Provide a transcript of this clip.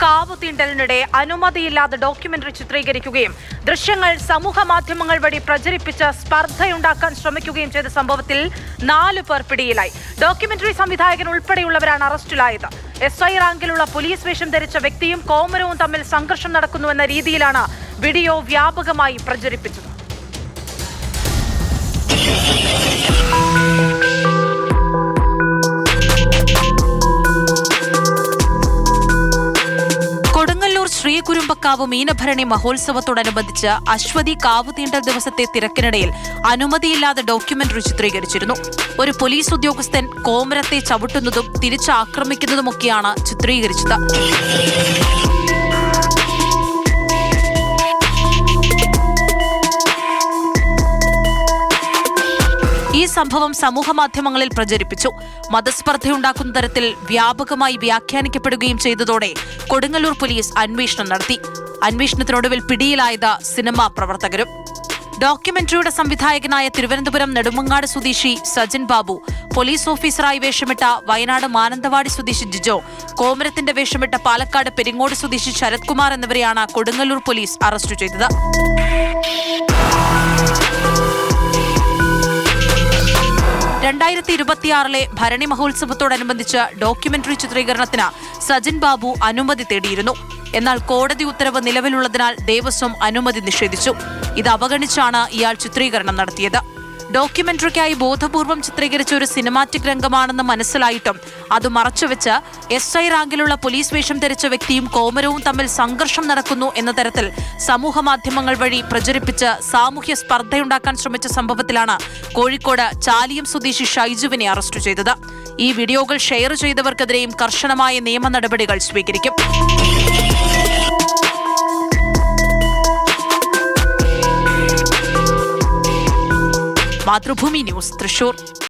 കാവ് തീണ്ടലിനിടെ അനുമതിയില്ലാതെ ഡോക്യുമെന്ററി ചിത്രീകരിക്കുകയും ദൃശ്യങ്ങൾ സമൂഹമാധ്യമങ്ങൾ വഴി പ്രചരിപ്പിച്ച് സ്പർദ്ധയുണ്ടാക്കാൻ ശ്രമിക്കുകയും ചെയ്ത സംഭവത്തിൽ 4 പേർ പിടിയിലായി. ഡോക്യുമെന്ററി സംവിധായകൻ ഉൾപ്പെടെയുള്ളവരാണ് അറസ്റ്റിലായത്. SI റാങ്കിലുള്ള പോലീസ് വേഷം ധരിച്ച വ്യക്തിയും കോമരവും തമ്മിൽ സംഘർഷം നടക്കുന്നുവെന്ന രീതിയിലാണ് വീഡിയോ വ്യാപകമായി പ്രചരിപ്പിച്ചത്. ശ്രീകുരുമ്പക്കാവ് മീനഭരണി മഹോത്സവത്തോടനുബന്ധിച്ച് അശ്വതി കാവുതീണ്ടൽ ദിവസത്തെ തിരക്കിനിടയിൽ അനുമതിയില്ലാതെ ഡോക്യുമെന്ററി ചിത്രീകരിച്ചിരുന്നു. ഒരു പോലീസ് ഉദ്യോഗസ്ഥൻ കോമരത്തെ ചവിട്ടുന്നതും തിരിച്ചാക്രമിക്കുന്നതുമൊക്കെയാണ് ചിത്രീകരിച്ചത്. ഈ സംഭവം സമൂഹമാധ്യമങ്ങളിൽ പ്രചരിപ്പിച്ചു. മതസ്പർദ്ധയുണ്ടാക്കുന്ന തരത്തിൽ വ്യാപകമായി വ്യാഖ്യാനിക്കപ്പെടുകയും ചെയ്തതോടെ കൊടുങ്ങല്ലൂർ പോലീസ് അന്വേഷണം നടത്തി. അന്വേഷണത്തിനൊടുവിൽ പിടിയിലായത് സിനിമാ പ്രവർത്തകരും. ഡോക്യുമെന്ററിയുടെ സംവിധായകനായ തിരുവനന്തപുരം നെടുമങ്ങാട് സ്വദേശി സജിൻ ബാബു, പോലീസ് ഓഫീസറായി വേഷമിട്ട വയനാട് മാനന്തവാടി സ്വദേശി ജിജോ, കോമരത്തിന്റെ വേഷമിട്ട പാലക്കാട് പെരിങ്ങോട് സ്വദേശി ശരത് കുമാർ എന്നിവരെയാണ് കൊടുങ്ങല്ലൂർ പോലീസ് അറസ്റ്റ് ചെയ്തത്. 2026 ഭരണി മഹോത്സവത്തോടനുബന്ധിച്ച് ഡോക്യുമെന്ററി ചിത്രീകരണത്തിന് സജിൻ ബാബു അനുമതി തേടിയിരുന്നു. എന്നാൽ കോടതി ഉത്തരവ് നിലവിലുള്ളതിനാൽ ദേവസ്വം അനുമതി നിഷേധിച്ചു. ഇത് അവഗണിച്ചാണ് ഇയാൾ ചിത്രീകരണം നടത്തിയത്. ഡോക്യുമെന്ററിക്കായി ബോധപൂർവം ചിത്രീകരിച്ച ഒരു സിനിമാറ്റിക് രംഗമാണെന്ന് മനസ്സിലായിട്ടും അത് മറച്ചുവെച്ച് SI റാങ്കിലുള്ള പോലീസ് വേഷം ധരിച്ച വ്യക്തിയും കോമരവും തമ്മിൽ സംഘർഷം നടക്കുന്നു എന്ന തരത്തിൽ സമൂഹമാധ്യമങ്ങൾ വഴി പ്രചരിപ്പിച്ച് സാമൂഹ്യ സ്പർദ്ധയുണ്ടാക്കാൻ ശ്രമിച്ച സംഭവത്തിലാണ് കോഴിക്കോട് ചാലിയം സ്വദേശി ഷൈജുവിനെ അറസ്റ്റ് ചെയ്തത്. ഈ വീഡിയോകൾ ഷെയർ ചെയ്തവർക്കെതിരെയും കർശനമായ നിയമ നടപടികൾ സ്വീകരിക്കും. മാതൃഭൂമി ന്യൂസ്, തൃശൂർ.